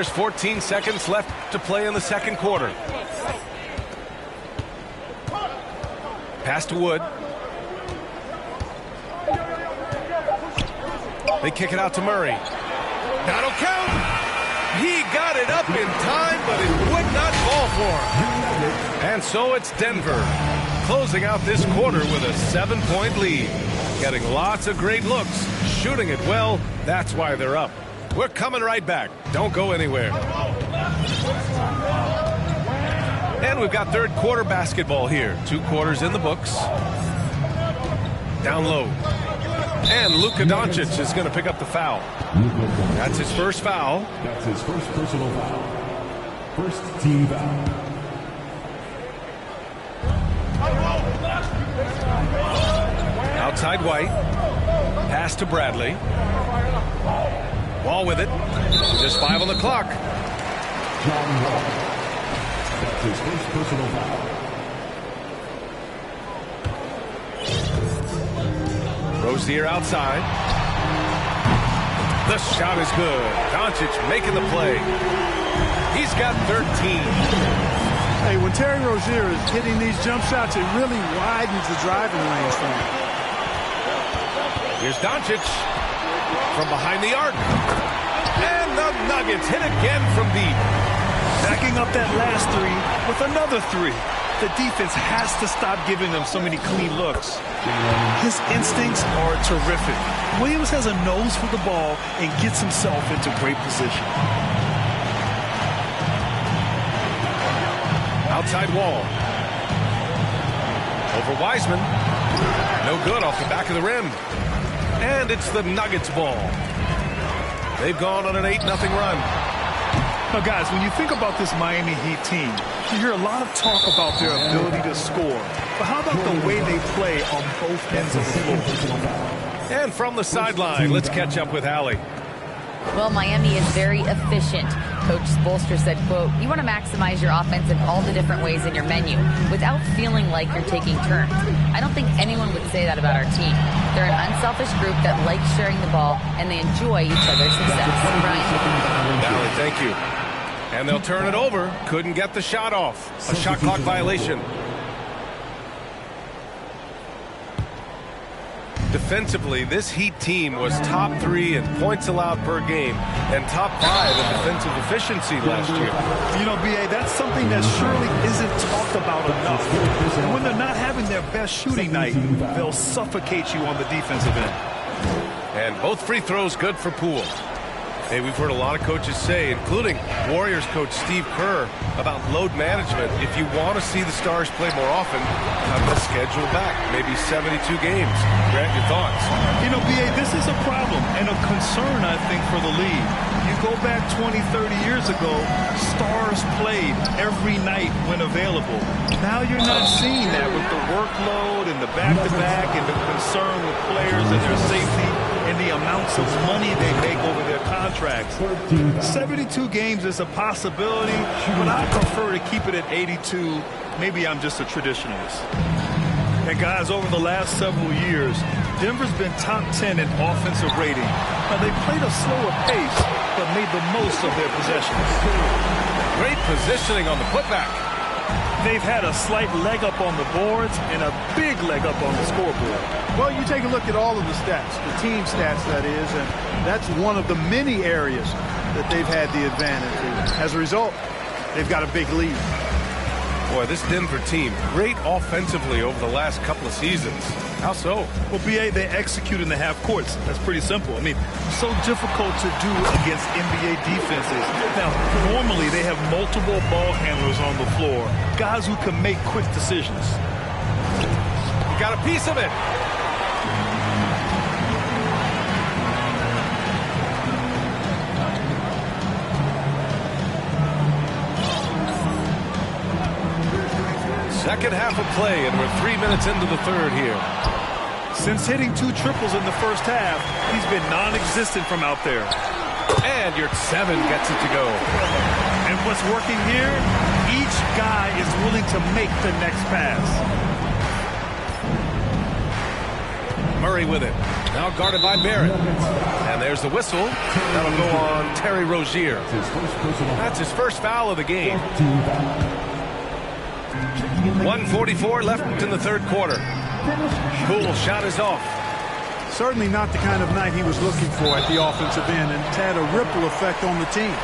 There's 14 seconds left to play in the second quarter. Pass to Wood. They kick it out to Murray. That'll count. He got it up in time, but it would not fall for him. And so it's Denver closing out this quarter with a 7-point lead. Getting lots of great looks, shooting it well. That's why they're up. We're coming right back. Don't go anywhere. And we've got third quarter basketball here. 2 quarters in the books. Down low. And Luka Doncic is going to pick up the foul. That's his first foul. That's his first personal foul. First team foul. Outside White. Pass to Bradley. Wall with it. Just 5 on the clock. John Wall. That's his first personal foul. Rozier outside. The shot is good. Doncic making the play. He's got 13. Hey, when Terry Rozier is hitting these jump shots, it really widens the driving lanes for him. Here's Doncic from behind the arc. And the Nuggets hit again from deep. Backing up that last 3 with another 3. The defense has to stop giving them so many clean looks. His instincts are terrific. Williams has a nose for the ball and gets himself into great position. Outside Wall. Over Wiseman. No good off the back of the rim. And it's the Nuggets ball. They've gone on an 8-0 run. Now, guys, when you think about this Miami Heat team, you hear a lot of talk about their ability to score. But how about the way they play on both ends of the floor? And from the sideline, let's catch up with Allie. Well, Miami is very efficient. Coach Spoelstra said, quote, you want to maximize your offense in all the different ways in your menu without feeling like you're taking turns. I don't think anyone would say that about our team. They're an unselfish group that likes sharing the ball, and they enjoy each other's success. Brian? Allie, thank you. And they'll turn it over. Couldn't get the shot off. A shot clock violation. Defensively, this Heat team was top 3 in points allowed per game and top 5 in defensive efficiency last year. You know, B.A., that's something that surely isn't talked about enough. And when they're not having their best shooting night, they'll suffocate you on the defensive end. And both free throws good for Poole. Hey, we've heard a lot of coaches say, including Warriors coach Steve Kerr, about load management. If you want to see the Stars play more often, have the schedule back. Maybe 72 games. Grant, your thoughts? You know, B.A., this is a problem and a concern, I think, for the league. You go back 20, 30 years ago, Stars played every night when available. Now you're not seeing that with the workload and the back-to-back and the concern with players and their safety and the amounts of money they make over their contracts. 72 games is a possibility, but I prefer to keep it at 82. Maybe I'm just a traditionalist. And guys, over the last several years, Denver's been top 10 in offensive rating. Now, they played a slower pace, but made the most of their possessions. Great positioning on the putback. They've had a slight leg up on the boards and a big leg up on the scoreboard. Well, you take a look at all of the stats, the team stats, that is, and that's one of the many areas that they've had the advantage. As a result, they've got a big lead. Boy, this Denver team, great offensively over the last couple of seasons. How so? Well, B.A., they execute in the half courts. That's pretty simple. I mean, so difficult to do against NBA defenses. Now, normally they have multiple ball handlers on the floor, guys who can make quick decisions. Got a piece of it. Second half of play, and we're 3 minutes into the third here. Since hitting 2 triples in the first half, he's been non-existent from out there. And your 7 gets it to go. And what's working here? Each guy is willing to make the next pass. Murray with it. Now guarded by Barrett. And And there's the whistle. That'll go on Terry Rozier. That's his first foul of the game. 1:44 left in the third quarter. Poole shot is off. Certainly not the kind of night he was looking for at the offensive end, and it's had a ripple effect on the team.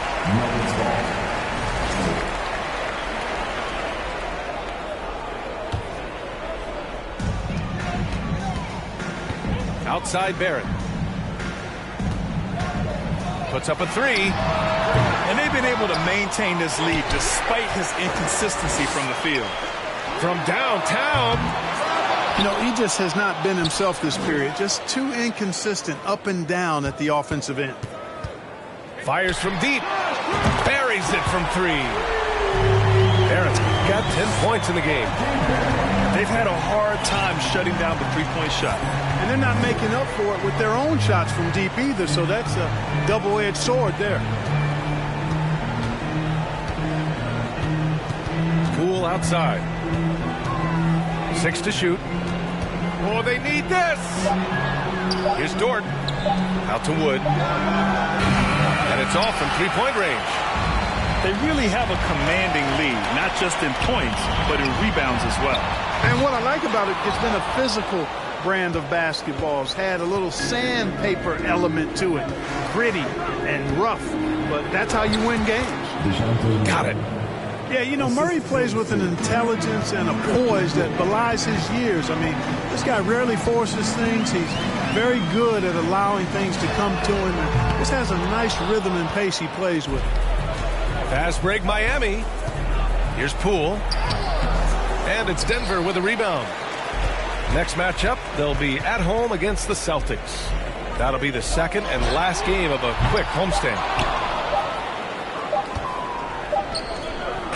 Outside Barrett. Puts up a three. And they've been able to maintain this lead despite his inconsistency from the field. From downtown. You know, he just has not been himself this period. Just too inconsistent up and down at the offensive end. Fires from deep. Buries it from three. Barrett's got 10 points in the game. They've had a hard time shutting down the three-point shot. And they're not making up for it with their own shots from deep either, so that's a double-edged sword there. Poole outside. 6 to shoot. Oh, they need this. Here's Dort. Out to Wood. And it's off from three-point range. They really have a commanding lead, not just in points, but in rebounds as well. And what I like about it, it's been a physical brand of basketball. It's had a little sandpaper element to it. Gritty and rough, but that's how you win games. Got it. Yeah, you know, Murray plays with an intelligence and a poise that belies his years. I mean, this guy rarely forces things. He's very good at allowing things to come to him. And this has a nice rhythm and pace he plays with. Fast break Miami. Here's Poole. And it's Denver with a rebound. Next matchup, they'll be at home against the Celtics. That'll be the second and last game of a quick homestand.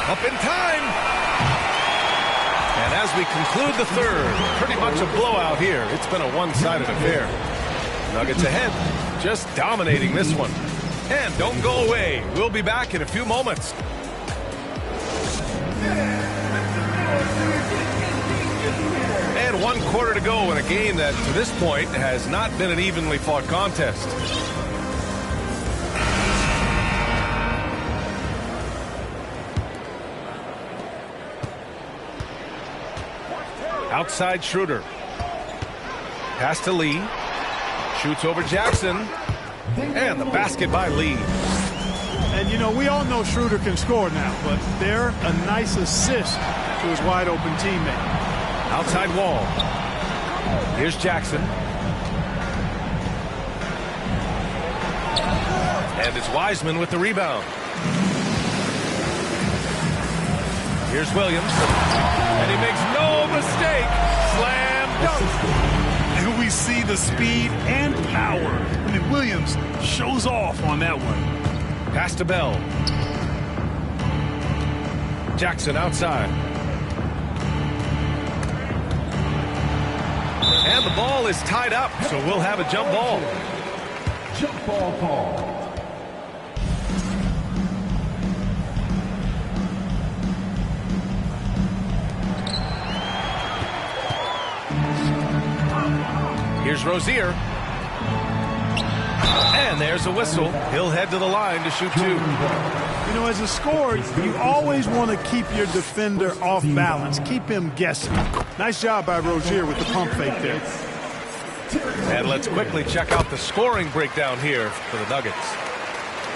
Up in time. And as we conclude the third, pretty much a blowout here. It's been a one-sided affair. Nuggets ahead, just dominating this one. And don't go away. We'll be back in a few moments. And 1 quarter to go in a game that, to this point, has not been an evenly fought contest. Outside Schroeder. Pass to Lee. Shoots over Jackson. And the basket by Lee. And, you know, we all know Schroeder can score now, but they're a nice assist to his wide-open teammate. Outside Wall. Here's Jackson. And it's Wiseman with the rebound. Here's Williams. And he makes no mistake. Slam dunk. And we see the speed and power. I mean, Williams shows off on that one. Pass to Bell. Jackson outside. And the ball is tied up, so we'll have a jump ball. Jump ball call. Here's Rozier. And there's a whistle. He'll head to the line to shoot 2. You know, as a scorer, you always want to keep your defender off balance. Keep him guessing. Nice job by Rozier with the pump fake there. And let's quickly check out the scoring breakdown here for the Nuggets.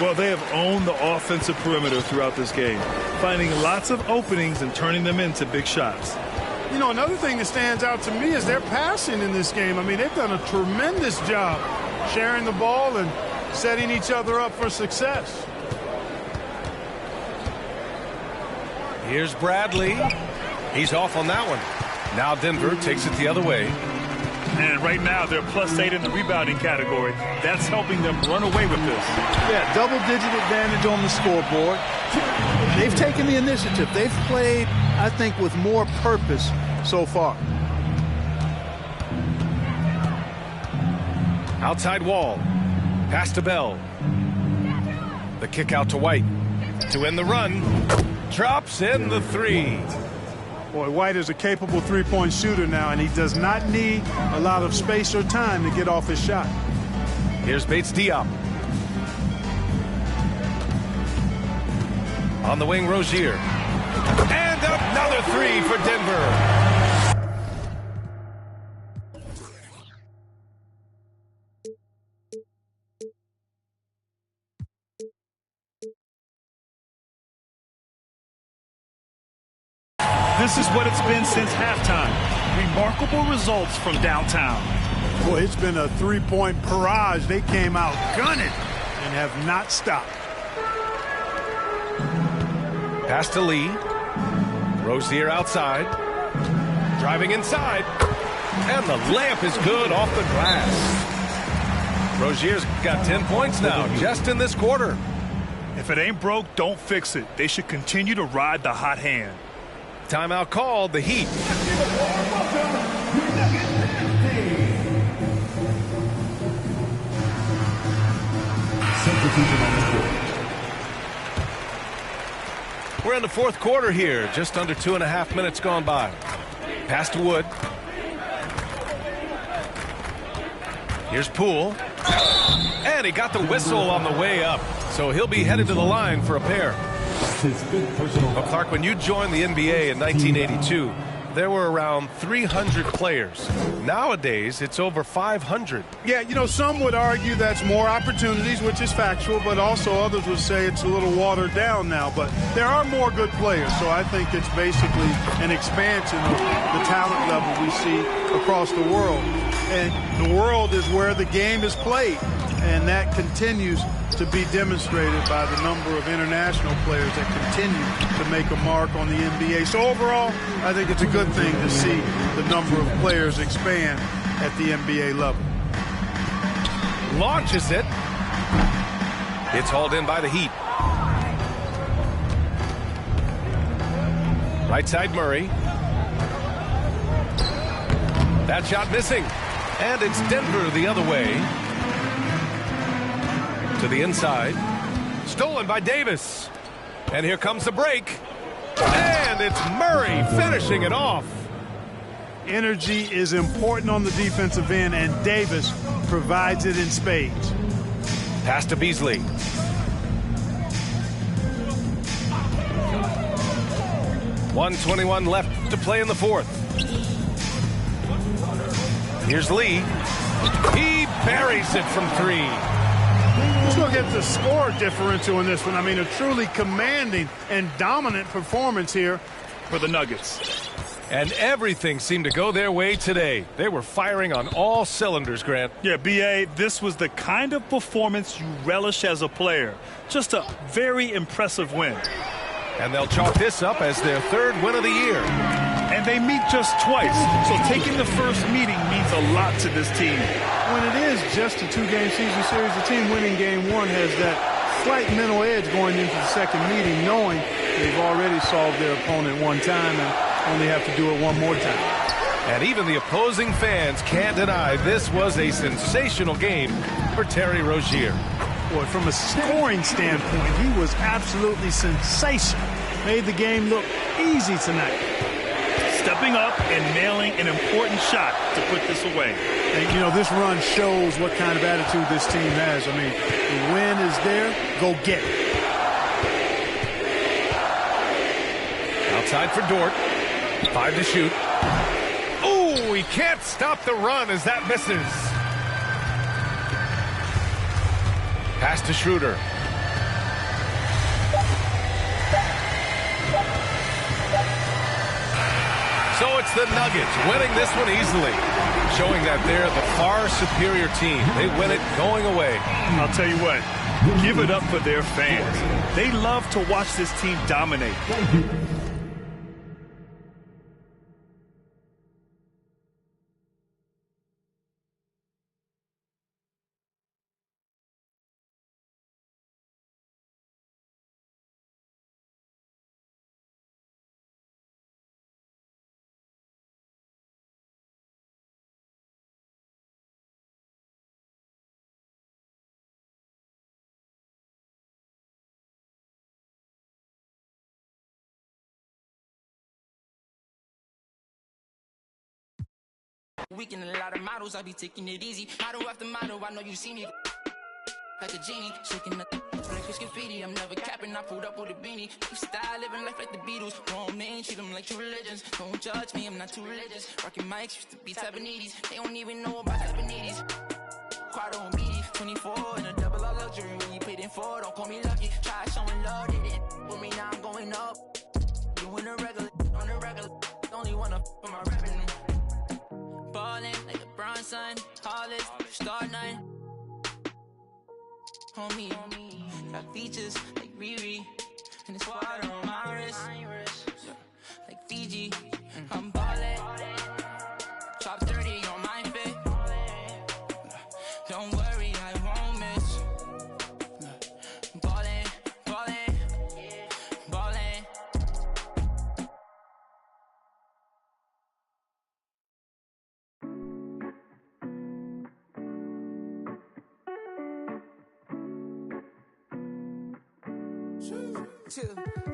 Well, they have owned the offensive perimeter throughout this game, finding lots of openings and turning them into big shots. You know, another thing that stands out to me is their passing in this game. I mean, they've done a tremendous job sharing the ball and setting each other up for success. Here's Bradley. He's off on that one. Now Denver takes it the other way. And right now they're +8 in the rebounding category. That's helping them run away with this. Yeah, double-digit advantage on the scoreboard. They've taken the initiative. They've played, I think, with more purpose so far. Outside Wall. Pass to Bell. The kick out to White. To end the run. Drops in the 3. Boy, White is a capable three-point shooter now, and he does not need a lot of space or time to get off his shot. Here's Bates Diop. On the wing, Rozier. And another three for Denver. This is what it's been since halftime. Remarkable results from downtown. Boy, it's been a three-point barrage. They came out gunning and have not stopped. Pass to Lee. Rozier outside. Driving inside. And the layup is good off the glass. Rozier's got 10 points now, just in this quarter. If it ain't broke, don't fix it. They should continue to ride the hot hand. Timeout called, the Heat. We're in the fourth quarter here. Just under 2.5 minutes gone by. Pass to Wood. Here's Poole. And he got the whistle on the way up. So he'll be headed to the line for a pair. Well, Clark, when you joined the NBA in 1982, there were around 300 players. Nowadays, it's over 500. Yeah, you know, some would argue that's more opportunities, which is factual, but also others would say it's a little watered down now. But there are more good players, so I think it's basically an expansion of the talent level we see across the world. And the world is where the game is played, and that continues to be demonstrated by the number of international players that continue to make a mark on the NBA. So overall, I think it's a good thing to see the number of players expand at the NBA level. Launches it. It's hauled in by the Heat. Right side Murray. That shot missing. And it's Denver the other way. To the inside. Stolen by Davis. And here comes the break. And it's Murray finishing it off. Energy is important on the defensive end, and Davis provides it in spades. Pass to Beasley. .121 left to play in the fourth. Here's Lee. He buries it from three. Let's look at the score differential in this one. I mean, a truly commanding and dominant performance here for the Nuggets. And everything seemed to go their way today. They were firing on all cylinders, Grant. Yeah, B.A., this was the kind of performance you relish as a player. Just a very impressive win. And they'll chalk this up as their third win of the year. And they meet just twice, so taking the first meeting means a lot to this team. When it is just a two-game season series, the team winning game one has that slight mental edge going into the second meeting, knowing they've already solved their opponent one time and only have to do it one more time. And even the opposing fans can't deny this was a sensational game for Terry Rozier. Boy, from a scoring standpoint, he was absolutely sensational. Made the game look easy tonight. Stepping up and nailing an important shot to put this away. And, you know, this run shows what kind of attitude this team has. I mean, the win is there, go get it. Outside for Dort. 5 to shoot. Oh, he can't stop the run as that misses. Pass to Schroeder. So it's the Nuggets winning this one easily, showing that they're the far superior team. They win it going away. I'll tell you what, give it up for their fans. They love to watch this team dominate. Weekend, a lot of models, I be taking it easy. Model after model, I know you see me. like a genie, shaking the like it's graffiti. I'm never capping, I pulled up with a beanie. Keep style, living life like the Beatles. Grown men, treat them like true religions. Don't judge me, I'm not too religious. Rocking mics, used to be Tabanese. They don't even know about Tabanese. Quad on BD, 24 in a double R luxury. When you paid in for, don't call me lucky. Try showing love, they didn't with me, now I'm going up. Doing a regular, on a regular. Only wanna for my revenue. Ballin' like a bronze son, Hollis, star 9. Homie, got features like Riri, and it's water on my wrist, like Fiji. I'm ballin', top 30 on my fit. Don't worry, I won't miss. Ballin', ballin', ballin'.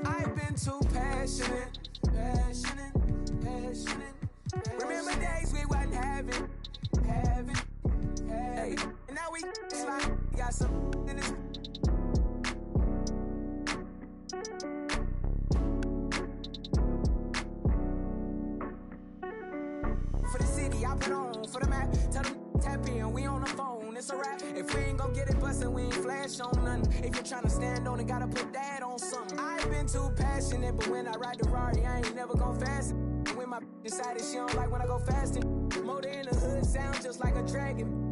I've been too passionate. Remember days we wasn't having. Hey, and now we slide, got some in this. For the city, I put on for the map. Tell them tap in, we on the phone, it's a wrap. If we ain't gon' get it bustin', we ain't flash on nothing. If you're tryna stand on it, gotta put that on something. I've been too passionate, but when I ride the Rari, I ain't never gon' fast. When my decided she don't like when I go fasting. Motor in the hood sound just like a dragon.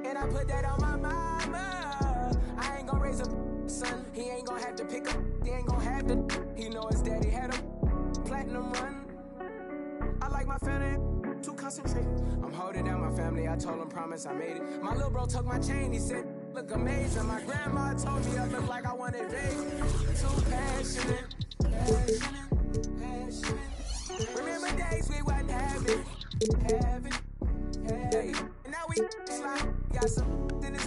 And I put that on my mama. I ain't gon' raise a son. He ain't gon' have to pick up. He ain't gon' have to. He know his daddy had a platinum run. I like my family too concentrated. I'm holding down my family. I told him promise I made it. My little bro took my chain. He said look amazing. My grandma told me I look like I wanted baby. Too passionate. Remember days we wasn't having. Hey, and now we slide, got some in this.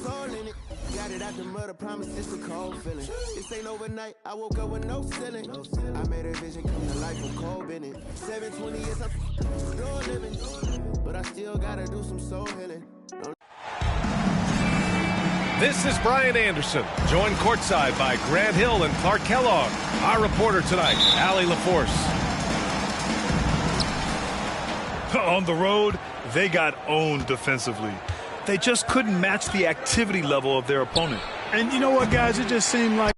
Soul in it, got it out the mud, promise it's a cold feeling. This ain't overnight, I woke up with no ceiling. I made a vision come to life from Cole Bennett. 720 years, I'm still living, but I still gotta do some soul healing. This is Brian Anderson, joined courtside by Grant Hill and Clark Kellogg. Our reporter tonight, Allie LaForce. On the road, they got owned defensively. They just couldn't match the activity level of their opponent. And you know what, guys? It just seemed like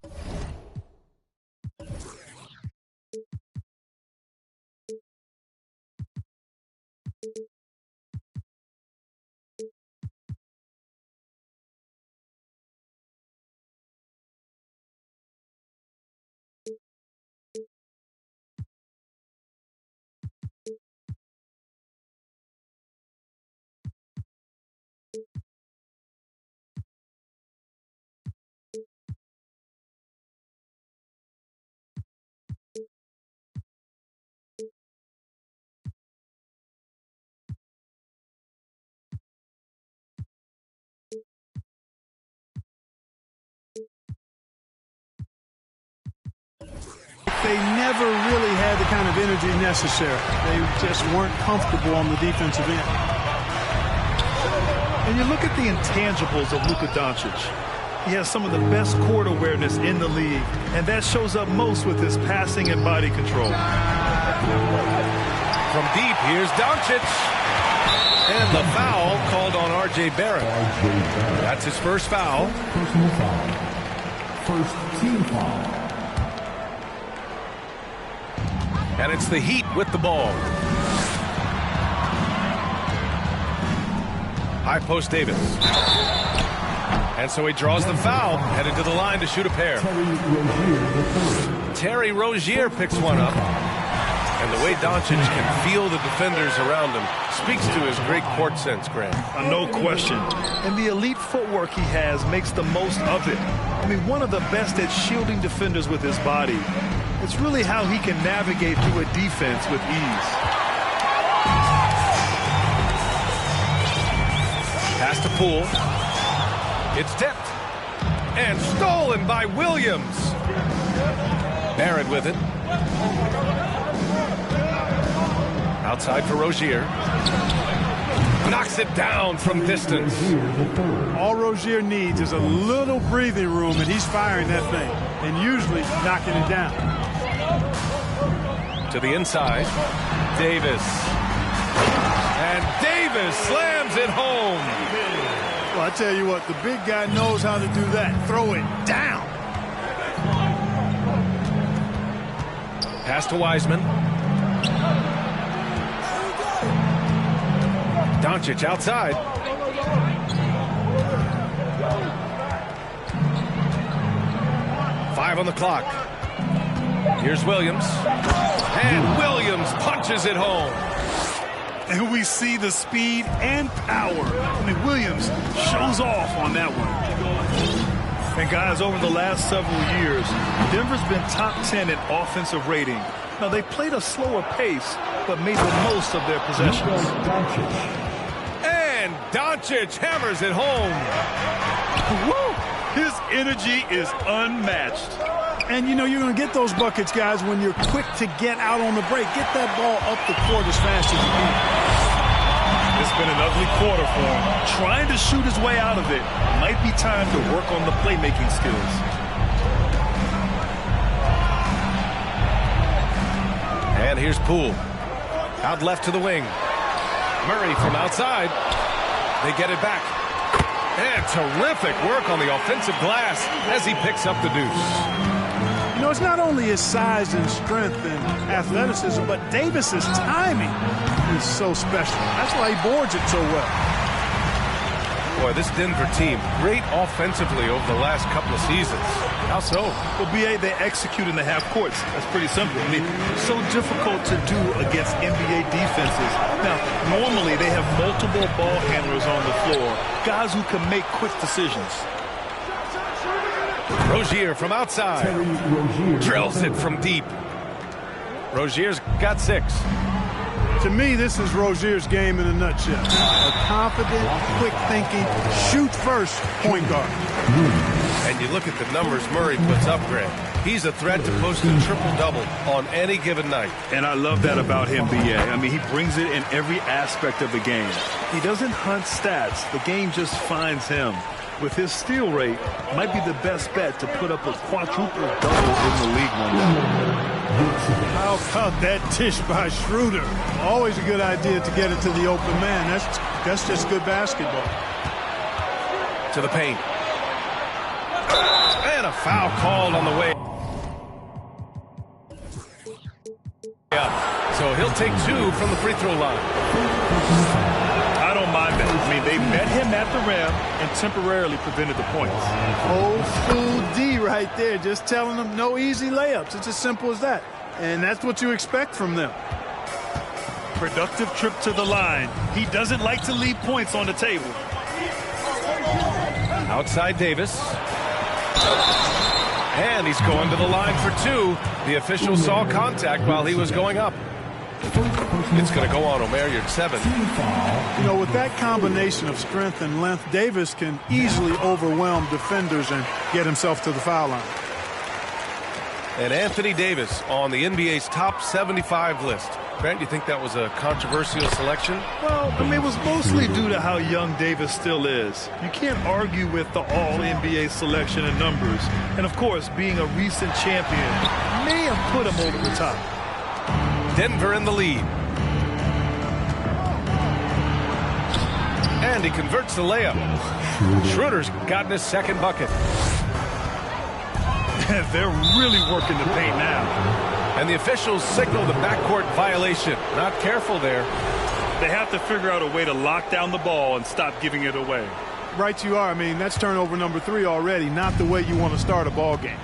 they never really had the kind of energy necessary. They just weren't comfortable on the defensive end. And you look at the intangibles of Luka Doncic. He has some of the best court awareness in the league, and that shows up most with his passing and body control. From deep, here's Doncic. And the foul called on R.J. Barrett. That's his first foul. Personal foul. First team foul. And it's the Heat with the ball. High post Davis. And so he draws the foul, headed to the line to shoot a pair. Terry Rozier picks one up. And the way Doncic can feel the defenders around him speaks to his great court sense, Grant. No question. And the elite footwork he has makes the most of it. I mean, one of the best at shielding defenders with his body. It's really how he can navigate through a defense with ease. Pass to Poole. It's tipped. And stolen by Williams. Barrett with it. Outside for Rozier. Knocks it down from distance. All Rozier needs is a little breathing room, and he's firing that thing, and usually knocking it down. To the inside, Davis. And Davis slams it home. Well, I tell you what, the big guy knows how to do that. Throw it down. Pass to Wiseman. Doncic outside. Five on the clock. Here's Williams. And Williams punches it home. And we see the speed and power. I mean, Williams shows off on that one. And guys, over the last several years, Denver's been top 10 in offensive rating. Now, they played a slower pace, but made the most of their possessions. And Doncic hammers it home. Woo! His energy is unmatched. And, you know, you're going to get those buckets, guys, when you're quick to get out on the break. Get that ball up the court as fast as you can. It's been an ugly quarter for him. Trying to shoot his way out of it. Might be time to work on the playmaking skills. And here's Poole. Out left to the wing. Murray from outside. They get it back. And terrific work on the offensive glass as he picks up the deuce. You know, it's not only his size and strength and athleticism, but Davis's timing is so special. That's why he boards it so well. Boy, this Denver team, great offensively over the last couple of seasons. How so? Well, BA, they execute in the half courts. That's pretty simple. I mean, so difficult to do against NBA defenses. Now, normally they have multiple ball handlers on the floor, guys who can make quick decisions. Rozier from outside. Drills it from deep. Rozier's got 6. To me, this is Rozier's game in a nutshell. A confident, quick-thinking, shoot-first point guard. And you look at the numbers Murray puts up, Grant. He's a threat to post a triple-double on any given night. And I love that about him, BA. I mean, he brings it in every aspect of the game. He doesn't hunt stats. The game just finds him. With his steal rate, might be the best bet to put up a quadruple-double in the league one day. How about that dish by Schroeder? Always a good idea to get it to the open man. That's just good basketball. To the paint. And a foul called on the way. Yeah, so he'll take 2 from the free throw line. I don't mind that. I mean, they met him at the rim and temporarily prevented the points. Old school D right there, just telling them no easy layups. It's as simple as that. And that's what you expect from them. Productive trip to the line. He doesn't like to leave points on the table. Outside Davis. And he's going to the line for 2. The official saw contact while he was going up. It's going to go on Omer Yurtseven. You know, with that combination of strength and length, Davis can easily overwhelm defenders and get himself to the foul line. And Anthony Davis on the NBA's top 75 list. Grant, you think that was a controversial selection? Well, I mean, it was mostly due to how young Davis still is. You can't argue with the all-NBA selection and numbers. And, of course, being a recent champion may have put him over the top. Denver in the lead. And he converts the layup. Schroeder's gotten his second bucket. They're really working the paint now. And the officials signal the backcourt violation. Not careful there. They have to figure out a way to lock down the ball and stop giving it away. Right you are. I mean, that's turnover number 3 already. Not the way you want to start a ball game.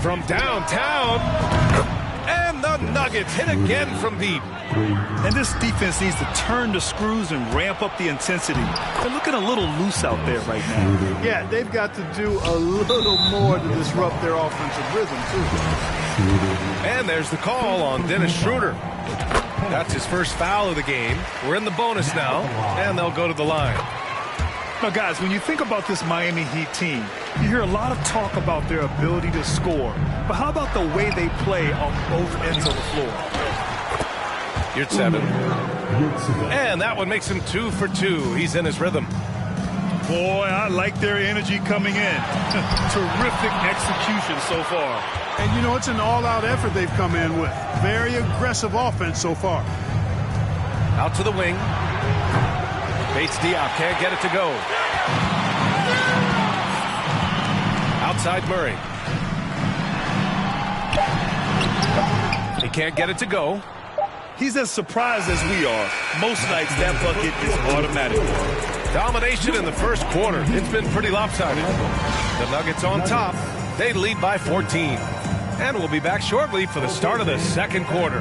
From downtown. And the Nuggets hit again from deep. And this defense needs to turn the screws and ramp up the intensity. They're looking a little loose out there right now. Yeah, they've got to do a little more to disrupt their offensive rhythm, too. And there's the call on Dennis Schroeder. That's his first foul of the game. We're in the bonus now, and they'll go to the line. Now, guys, when you think about this Miami Heat team, You hear a lot of talk about their ability to score, but how about the way they play on both ends of the floor? Yurtseven. And that one makes him 2 for 2. He's in his rhythm. Boy, I like their energy coming in. Terrific execution so far. And, you know, it's an all-out effort they've come in with. Very aggressive offense so far. Out to the wing. Bates Diop can't get it to go. Outside Murray. He can't get it to go. He's as surprised as we are. Most nights that bucket is automatic. Domination in the first quarter. It's been pretty lopsided. The Nuggets on top. They lead by 14. And we'll be back shortly for the start of the second quarter.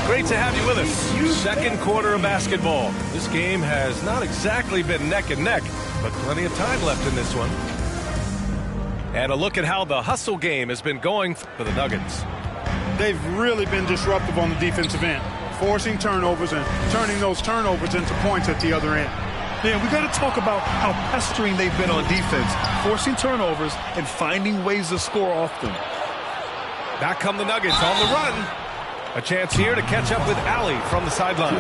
Great to have you with us. Second quarter of basketball. This game has not exactly been neck and neck, but plenty of time left in this one. And a look at how the hustle game has been going for the Nuggets. They've really been disruptive on the defensive end, forcing turnovers and turning those turnovers into points at the other end. Man, we got to talk about how pestering they've been on defense, forcing turnovers and finding ways to score off them. Back come the Nuggets on the run. A chance here to catch up with Allie from the sideline.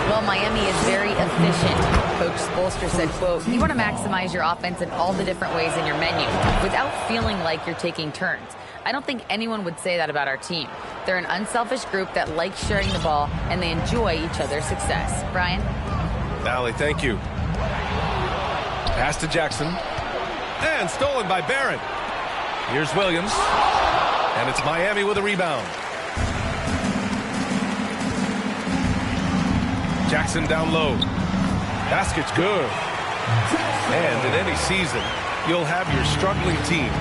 Well, Miami is very efficient. Coach Spoelstra said, quote, you want to maximize your offense in all the different ways in your menu without feeling like you're taking turns. I don't think anyone would say that about our team. They're an unselfish group that likes sharing the ball, and they enjoy each other's success. Brian? Allie, thank you. Pass to Jackson. And stolen by Barrett. Here's Williams. And it's Miami with a rebound. Jackson down low. Basket's good. And in any season, you'll have your struggling teams.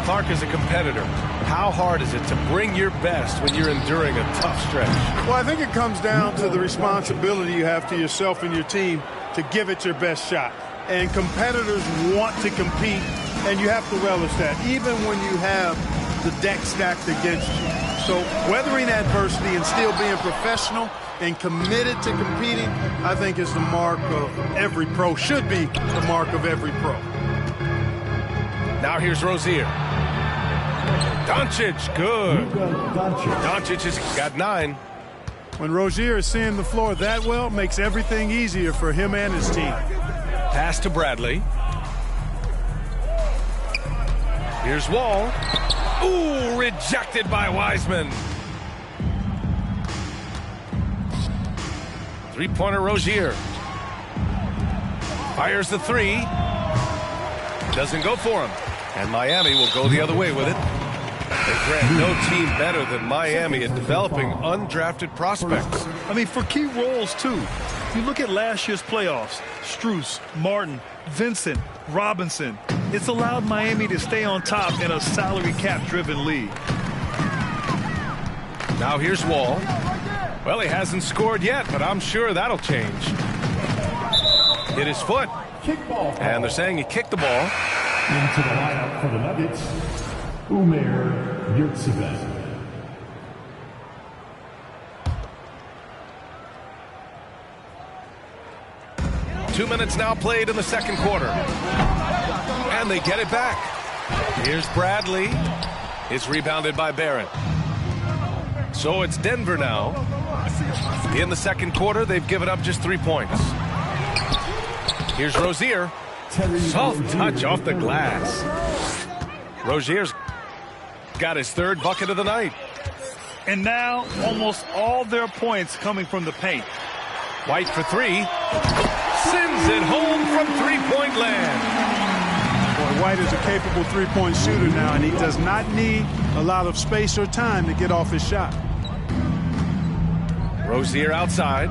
Clark is a competitor. How hard is it to bring your best when you're enduring a tough stretch? Well, I think it comes down to the responsibility you have to yourself and your team to give it your best shot. And competitors want to compete, and you have to relish that, even when you have the deck stacked against you. So weathering adversity and still being professional and committed to competing, I think is the mark of every pro, should be the mark of every pro. Now here's Rozier. Doncic, good. Doncic has got 9. When Rozier is seeing the floor that well, it makes everything easier for him and his team. Pass to Bradley. Here's Wall. Ooh, rejected by Wiseman. Three-pointer Rozier. Fires the 3. Doesn't go for him. And Miami will go the other way with it. They grant no team better than Miami at developing undrafted prospects. I mean, for key roles, too. You look at last year's playoffs, Strus, Martin, Vincent, Robinson. It's allowed Miami to stay on top in a salary cap-driven league. Now here's Wall. Well, he hasn't scored yet, but I'm sure that'll change. Hit his foot. And they're saying he kicked the ball. Into the lineup for the Nuggets, Omer Yurtseven. Two minutes now played in the second quarter. And they get it back. Here's Bradley. It's rebounded by Barrett. So it's Denver now. In the second quarter, they've given up just 3 points. Here's Rozier. Soft touch off the glass. Rozier's got his 3rd bucket of the night. And now almost all their points coming from the paint. White for 3. Sends it home from three-point land. Boy, White is a capable three-point shooter now, and he does not need a lot of space or time to get off his shot. Rozier outside.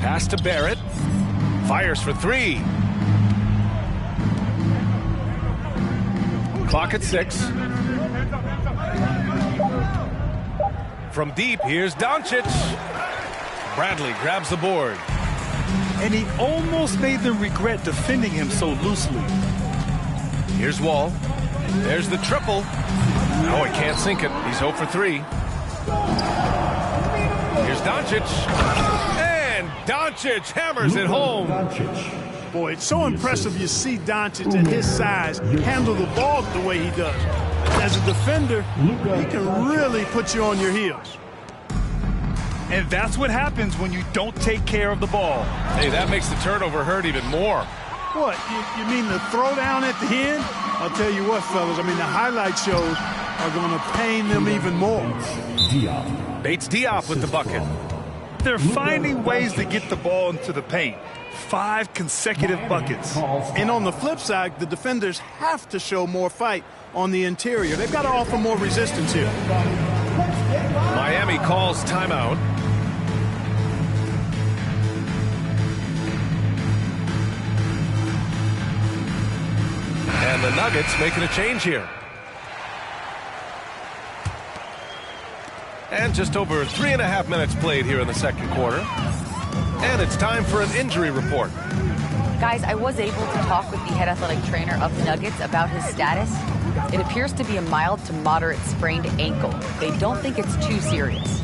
Pass to Barrett. Fires for 3. Clock at 6. From deep, here's Doncic. Bradley grabs the board. And he almost made them regret defending him so loosely. Here's Wall. There's the triple. Oh, he can't sink it. He's 0 for 3. Here's Doncic. And Doncic hammers it home. Boy, it's so impressive you see Doncic at his size handle the ball the way he does. As a defender, he can really put you on your heels. And that's what happens when you don't take care of the ball. Hey, that makes the turnover hurt even more. What, you mean the throwdown at the end? I'll tell you what, fellas, I mean, the highlight shows are going to pain them even more. Bates Diop with the bucket. They're finding ways to get the ball into the paint. 5 consecutive buckets. And on the flip side, the defenders have to show more fight on the interior. They've got to offer more resistance here. Miami calls timeout. And the Nuggets making a change here. And just over 3.5 minutes played here in the second quarter. And it's time for an injury report. Guys, I was able to talk with the head athletic trainer of the Nuggets about his status. It appears to be a mild to moderate sprained ankle. They don't think it's too serious.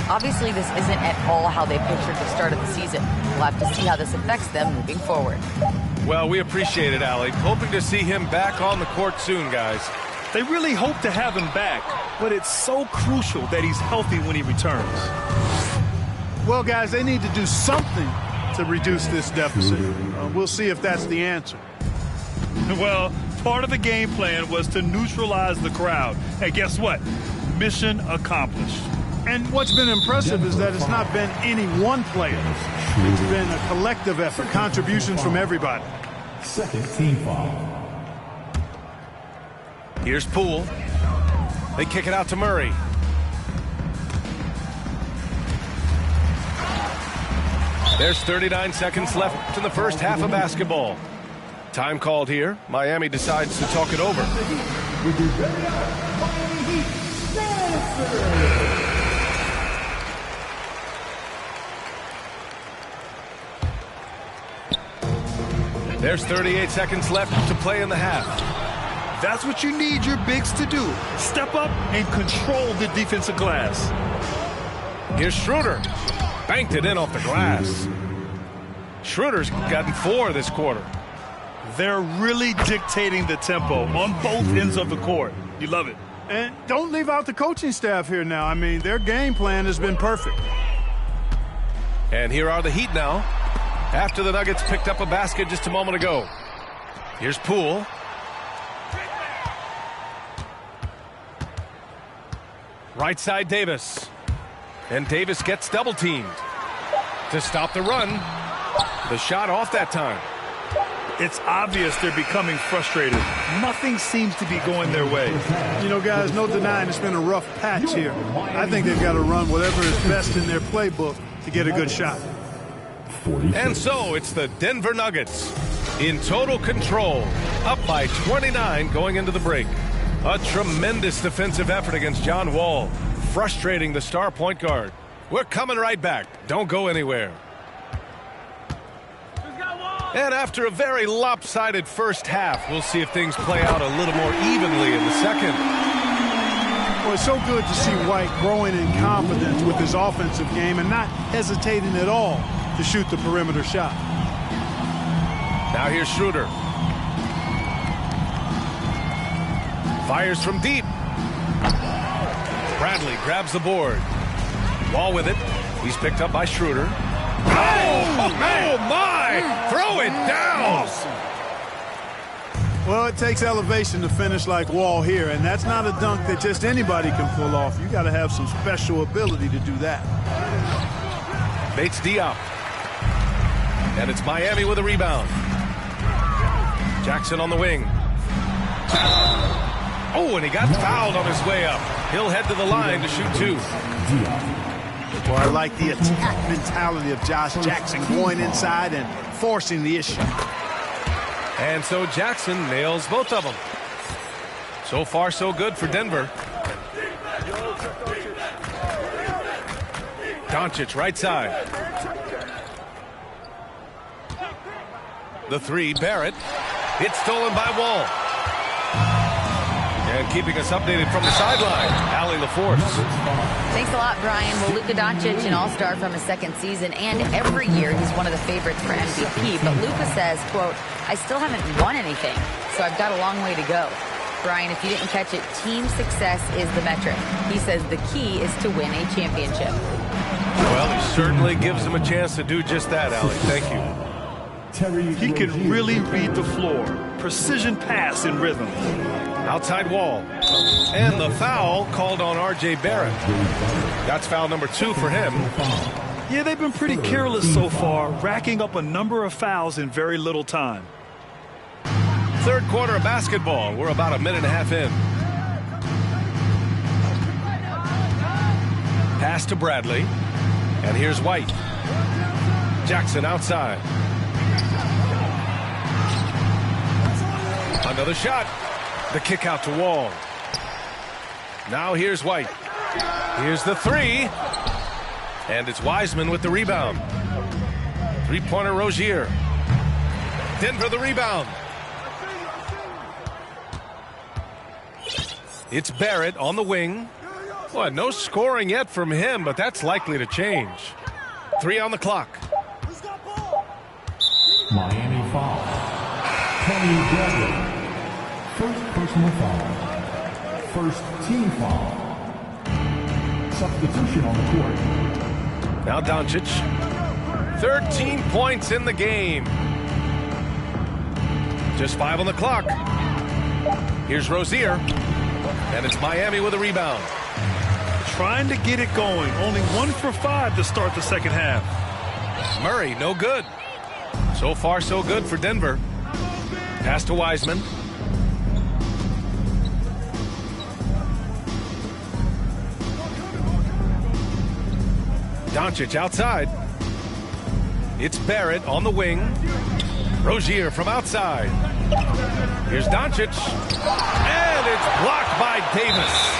Obviously, this isn't at all how they pictured the start of the season. We'll have to see how this affects them moving forward. Well, we appreciate it, Allie. Hoping to see him back on the court soon, guys. They really hope to have him back, but it's so crucial that he's healthy when he returns. Well, guys, they need to do something to reduce this deficit. We'll see if that's the answer. Well, part of the game plan was to neutralize the crowd. Hey, guess what? Mission accomplished. And what's been impressive is that it's not been any one player. It's been a collective effort, contributions from everybody. Second team foul. Here's Poole. They kick it out to Murray. There's 39 seconds left in the first half of basketball. Time called here. Miami decides to talk it over. There's 38 seconds left to play in the half. That's what you need your bigs to do. Step up and control the defensive glass. Here's Schroeder. Banked it in off the glass. Schroeder's gotten 4 this quarter. They're really dictating the tempo on both ends of the court. You love it. And don't leave out the coaching staff here now. I mean, their game plan has been perfect. And here are the Heat now, after the Nuggets picked up a basket just a moment ago. Here's Poole. Right side Davis. And Davis gets double teamed to stop the run. The shot off that time. It's obvious they're becoming frustrated. Nothing seems to be going their way. You know, guys, no denying it's been a rough patch here. I think they've got to run whatever is best in their playbook to get a good shot. And so it's the Denver Nuggets in total control, up by 29 going into the break. A tremendous defensive effort against John Wall, frustrating the star point guard. We're coming right back. Don't go anywhere. And after a very lopsided first half, we'll see if things play out a little more evenly in the second. Well, it's so good to see White growing in confidence with his offensive game and not hesitating at all to shoot the perimeter shot. Now here's Schroeder. Fires from deep. Bradley grabs the board. Wall with it. He's picked up by Schroeder. Oh my! Throw it down! Well, it takes elevation to finish like Wall here, and that's not a dunk that just anybody can pull off. You got to have some special ability to do that. Bates Diop. And it's Miami with a rebound. Jackson on the wing. Oh, and he got fouled on his way up. He'll head to the line to shoot 2. Well, I like the attack mentality of Josh Jackson going inside and forcing the issue. And so Jackson nails both of them. So far, so good for Denver. Doncic right side. The 3, Barrett. It's stolen by Wall. And keeping us updated from the sideline. Allie LaForce. Thanks a lot, Brian. Well, Luka Doncic, an all-star from his second season, and every year he's one of the favorites for MVP. But Luka says, quote, I still haven't won anything, so I've got a long way to go. Brian, if you didn't catch it, team success is the metric. He says the key is to win a championship. Well, he certainly gives them a chance to do just that, Allie. Thank you. He can really read the floor. Precision pass in rhythm. Outside wall. And the foul called on R.J. Barrett. That's foul number 2 for him. Yeah, they've been pretty careless so far, racking up a number of fouls in very little time. Third quarter of basketball. We're about a minute and a half in. Pass to Bradley. And here's White. Jackson outside. Another shot. The kick out to Wall. Now here's White. Here's the 3. And it's Wiseman with the rebound. Three-pointer Rozier. Denver the rebound. It's Barrett on the wing. Well, no scoring yet from him, but that's likely to change. 3 on the clock. Miami foul. Tony Bradley. First personal foul. First team foul. Substitution on the court. Now Doncic. 13 points in the game. Just 5 on the clock. Here's Rozier. And it's Miami with a rebound. Trying to get it going. Only 1 for 5 to start the second half. Murray, no good. So far, so good for Denver. Pass to Wiseman. Doncic outside. It's Barrett on the wing. Rozier from outside. Here's Doncic. And it's blocked by Davis.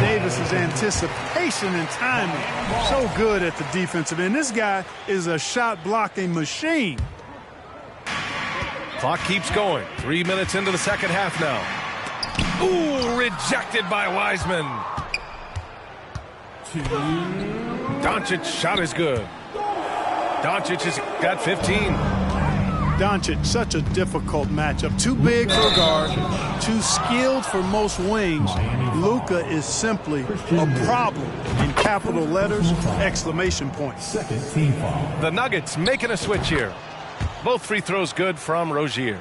Davis's anticipation and timing, so good at the defensive end. This guy is a shot-blocking machine. Clock keeps going. 3 minutes into the second half now. Ooh, rejected by Wiseman. Doncic shot is good. Doncic has got 15. Doncic, such a difficult matchup. Too big for a guard, too skilled for most wings. Luka is simply a problem in capital letters, exclamation points. Second team foul. The Nuggets making a switch here. Both free throws good from Rozier.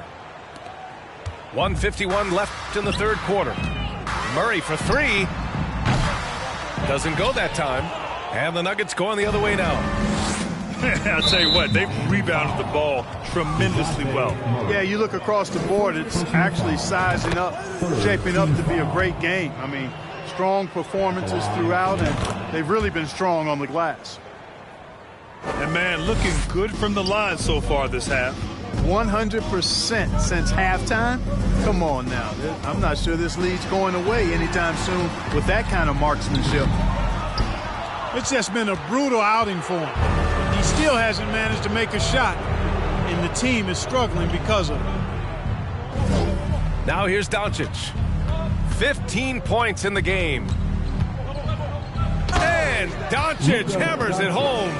1:51 left in the third quarter. Murray for 3. Doesn't go that time. And the Nuggets going the other way now. I'll tell you what, they've rebounded the ball tremendously well. Yeah, you look across the board, it's actually sizing up, shaping up to be a great game. I mean, strong performances throughout, and they've really been strong on the glass. And, man, looking good from the line so far this half. 100% since halftime? Come on now. I'm not sure this lead's going away anytime soon with that kind of marksmanship. It's just been a brutal outing for him. He still hasn't managed to make a shot, and the team is struggling because of it. Now here's Doncic. 15 points in the game. And Doncic hammers it home.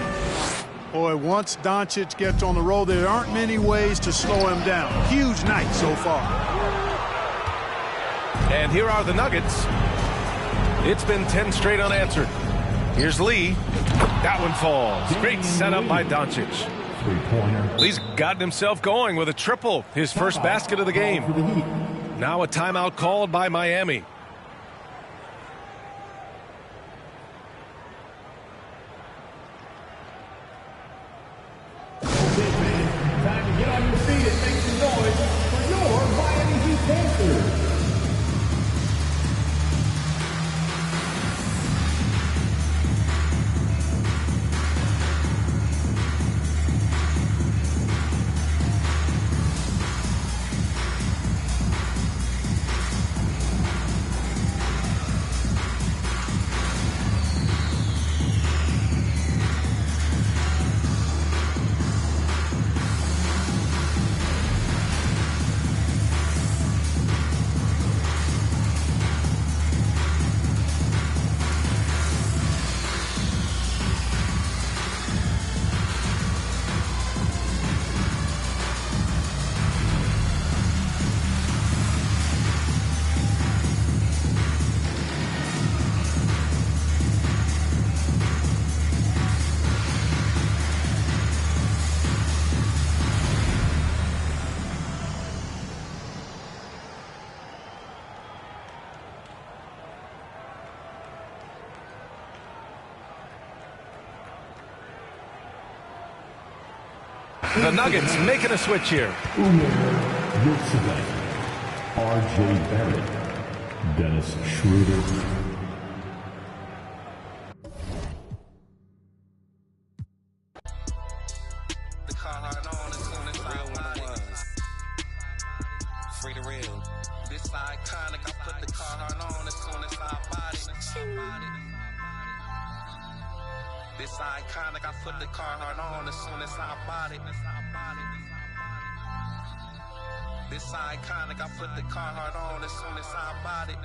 Boy, once Doncic gets on the roll, there aren't many ways to slow him down. Huge night so far. And here are the Nuggets. It's been 10 straight unanswered. Here's Lee. That one falls. Great setup by Doncic. Three-pointer. Lee's gotten himself going with a triple, his first basket of the game. Now a timeout called by Miami. Time to get on your feet and make some noise for your Miami Heat Panthers. The Nuggets making a switch here. Will select R.J. Barrett, Dennis Schroeder. The Carhartt on as soon as I bought it. Free the real. This iconic, I put the Carhartt on as soon as I bought it. This iconic, I put the Carhartt on as soon as I bought it. This iconic, I put the Carhartt on as soon as I bought it.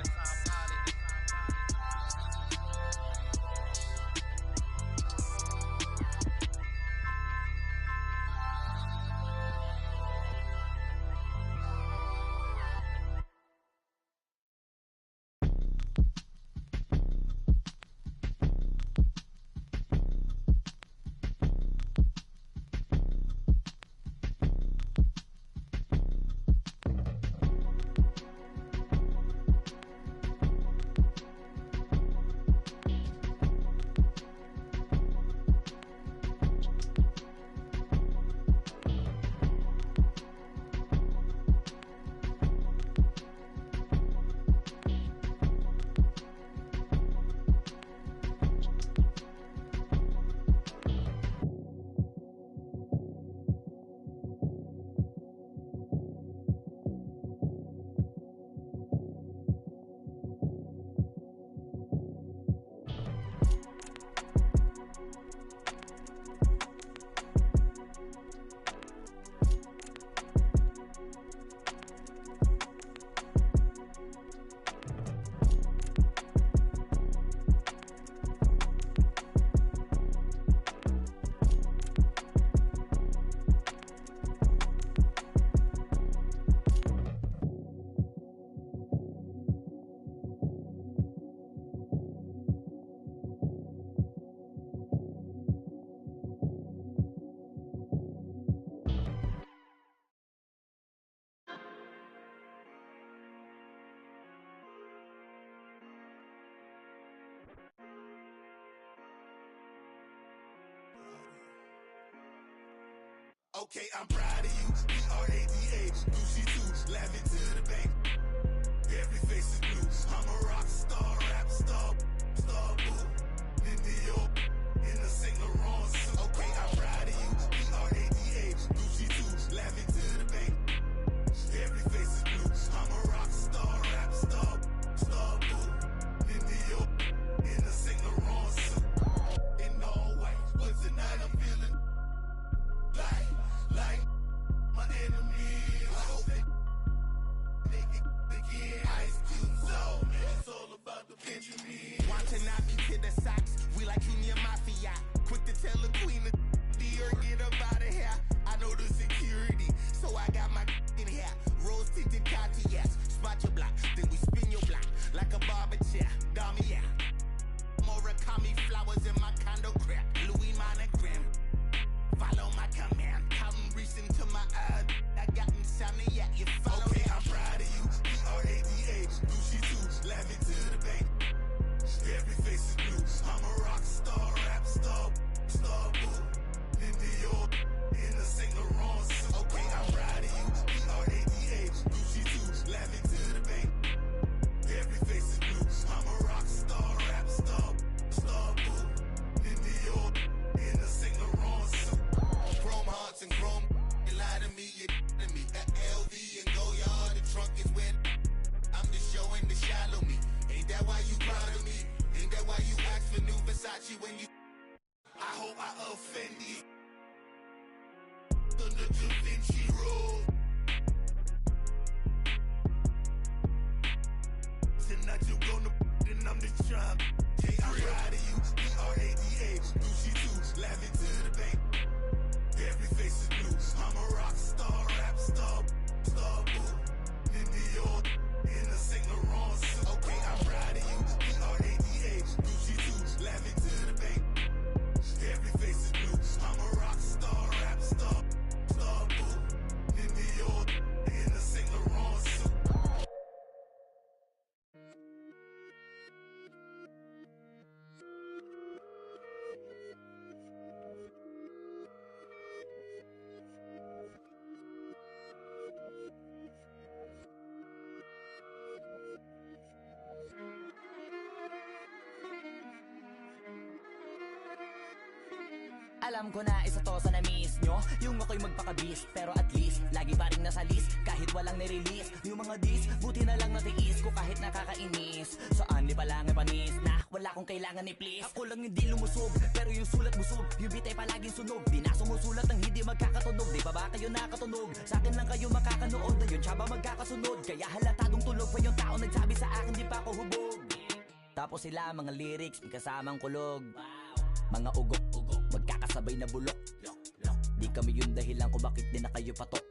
Okay, I'm proud of you. B-R-A-D-A, Gucci 2, laugh it to the bank. Every face is blue. I'm a rock star, rap star, star boo. In New York, in the Saint Laurent suit. Okay, I'm proud of you. B-R-A-D-A, Gucci 2, laugh it to the bank. Every face is blue. I'm a rock star, rap star, star boo. In New York, in the Saint Laurent suit. In all white, but tonight I'm feeling like my enemy. I hope they make it again. Ice Cube Zone, man, it's all about the Benjamin. Watanabe to the socks, we like Junior Mafia. Quick to tell the queen of Dior, get up out of here. I know the security, so I got my in here. Rose tinted Cartiers, spot your block, then we spin your block like a barber chair. Dummy, yeah. Murakami flowers in my condo crap. Louis monogram. Follow my command. Counting recent to my eye. I got insomnia. You follow. Okay, I'm proud of you. B-R-A-D-A, Gucci 2, laugh it to the bank. Every face is blue. I'm a rock star, rap star, star boo. In New York, in the Saint Laurent suit. Okay, I'm proud of you. B-R-A-D-A, Gucci 2, laugh it to the bank. Every face is blue. I'm a rock star, rap star, star boo. In New York, in the Saint Laurent suit. Chrome hearts and chrome, you lie to me, you to me. That LV and Goyard, the trunk is wet. I'm just showing the shallow me. Ain't that why you proud of me? Ain't that why you ask for new Versace when you? I hope I offend you. On the Da Vinci Road. Tonight you gonna and I'm the trap. Hey, I'm proud of you. B-R-A-D-A, Gucci 2, laugh it to the bank. Every face is blue. I'm a rock star, rap star, star boo. In New York, in the Saint Laurent suit. Okay, I'm proud of you. B-R-A-D-A, Gucci 2, laugh it to the bank. Every face is blue. I'm a rock star, rap star, star boo. Alam ko na isa to sa na-miss nyo, yung ako'y magpakabis. Pero at least, lagi pa rin nasa list kahit walang nirelease. Yung mga dis, buti na lang natiis ko kahit nakakainis. Saan di pa lang panis na wala kong kailangan ni please. Ako lang hindi lumusog, pero yung sulat busog. Yung bitay palaging sunog, di na sumusulat ng hindi magkakatunog. Di ba ba kayo nakatunog? Sa akin lang kayo makakanood, na yun siya ba magkakasunod? Kaya halatadong tulog pa yung tao nagsabi sa akin di pa ako hubog. Tapos sila mga lyrics, may kasamang kulog. Mga ugok, magkakasabay na bulok. Di kami yung dahilan kung bakit di na kayo patok.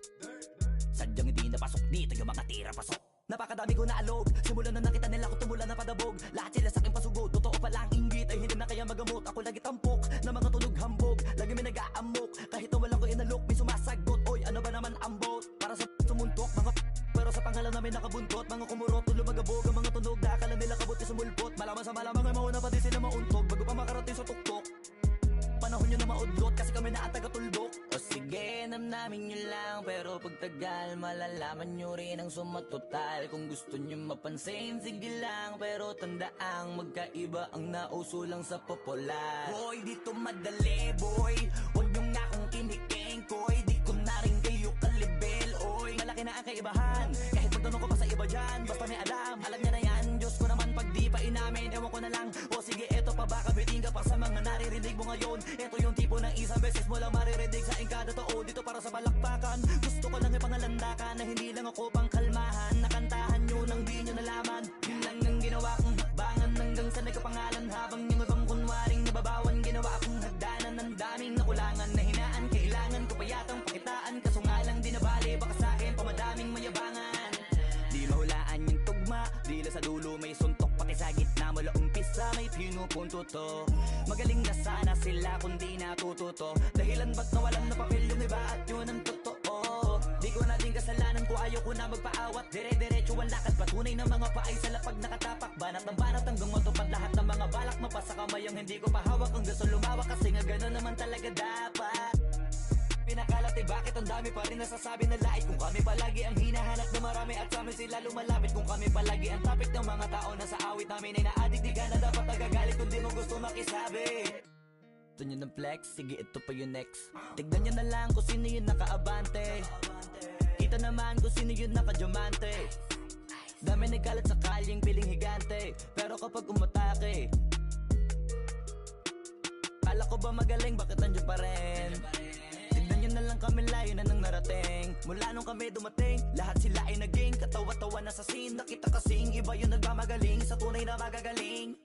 Sadyang hindi napasok dito yung mga tira pasok. Napakadami ko na alog, simulan na nakita nila ko tumula na padabog. Lahat sila sa akin pasugod, totoo palang inggit ay hindi na kaya magamot. Ako lagi tampok, na mga tunog hambog. Lagi may nag-aamok, kahit na walang ko inalok. May sumasagot, oy ano ba naman ang bot? Para sa sumuntok, mga pero sa pangalan namin nakabuntot. Mga kumurot, tulo magabog ang mga tunog. Na akala nila kabot yung sumulpot. Malaman sa malamang ay mauna pa din sila mauntog bago pa makarating sa tuktok. Panahon nyo na maudlot kasi kami na ang taga-tuldok. O sige, namnamin nyo lang, pero pagtagal malalaman nyo rin ang sumatotal. Kung gusto nyo mapansin, sige lang, pero tandaang magkaiba ang nauso lang sa popular. Boy, dito madali, boy, huwag nyo nga akong kiniking, koy. Di ko na rin kayo kalibel, oy. Malaki na ang kaibahan, kahit magtanong ko pa sa iba dyan. Basta may alam nyo na yan. Diyos ko naman pag di pa inamin, ewan ko na lang. O sige, eto pa baka biting ka pa sa mga naririnig mo ngayon. Ito yung tipo ng isang beses mo lang maririnig sa kada tao. Dito para sa balakpakan, gusto ko lang ipangalandakan na hindi lang ako pang kalmahan. Nakantahan nyo nang di nyo nalaman. Yun lang ang ginawa kong hakbangan hanggang sa nagkapangalan. Habang yung ibang kunwaring nababawan, ginawa akong hagdanan ng daming nakulangan na hinaan. Kailangan ko pa yatang pakitaan, kaso nga lang di nabali. Baka sa akin pamadaming mayabangan. Di mahulaan yung tugma, dila sa dulo may suntok. Pati sa gitna mula umpisa may pinupunto to. Magaling na sana sila kundi natututo. Dahilan ba't nawalan na papel yung iba at yun ang totoo. Di ko na din kasalanan ko, ayaw ko na magpaawat. Dire-diretso ang lakad, patunay ng mga paay sa lapag nakatapak. Banat ng banat hanggang matupad lahat ng mga balak. Mapasa kamay ang hindi ko pahawak hanggang sa lumawak. Kasi nga gano'n naman talaga dapat. Pinakalat eh bakit ang dami pa rin nasasabi na lait. Kung kami palagi ang hinahanap na marami at sa amin sila lumalapit. Kung kami palagi ang topic ng mga tao na sa awit namin ay na-addict. Di ka na dapat nagagalit kung di mo gusto makisabi. Gusto nyo ng flex? Sige ito pa yung next. Tignan nyo na lang kung sino yung nakaabante. Kita naman kung sino yung nakadiamante. Dami nagkalat sa kalyeng piling higante. Pero kapag umatake, kala ko ba magaling, bakit nandiyan pa rin? Tignan na lang kami, layo na nang narating. Mula nung kami dumating, lahat sila ay naging katawa-tawa na sa scene. Nakita kasing iba yung nagmamagaling sa tunay na magagaling.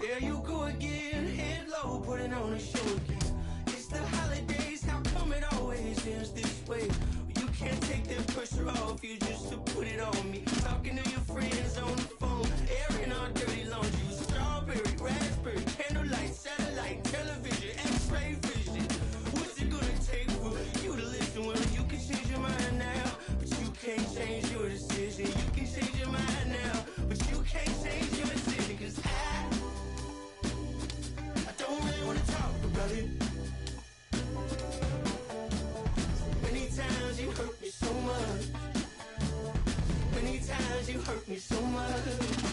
There you go again, head low, putting on a show again. It's the holidays, how come it always ends this way? You can't take that pressure off you just to put it on me. Talking to your friends on the phone, airing our dirty laundry. Strawberry, raspberry, candlelight, satellite, television, x-ray vision. What's it gonna take for you to listen? Well, you can change your mind now, but you can't change your decision. You can change your mind now, but you can't change your decision. Cause I don't really wanna talk about it. Many times you hurt me so much. Many times you hurt me so much.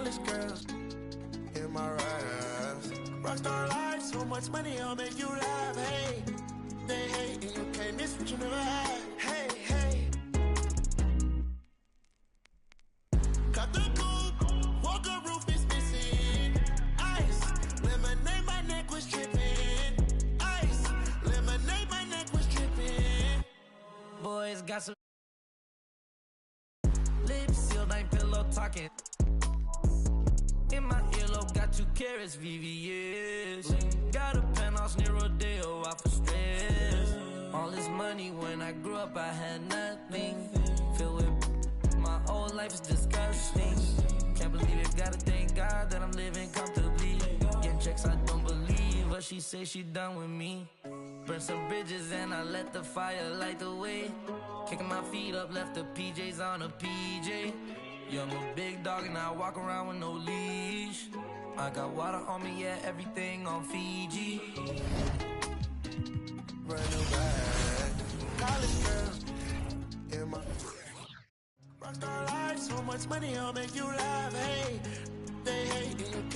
College girls in my raps. Rockstar life, so much money, I'll make you laugh. Hey, they hate and you can't miss what you never had. Hey, hey. Cut the coupe, walker roof is missing. Ice, lemonade, my neck was dripping. Ice, lemonade, my neck was dripping. Boys got some lips sealed, ain't pillow talking. In my earlobe, got 2 carats, VVS. Got a penthouse near Rodeo, out for stress. All this money, when I grew up, I had nothing. Filled with my whole life is disgusting. Can't believe it, gotta thank God that I'm living comfortably. Get checks, I don't believe, but she say she done with me. Burn some bridges and I let the fire light the way. Kicking my feet up, left the PJs on a PJ. Yeah, I'm a big dog and I walk around with no leash. I got water on me, yeah, everything on Fiji. Brand new bag. College girls in my rockstar life, so much money, I'll make you laugh. Hey, they hate and you can't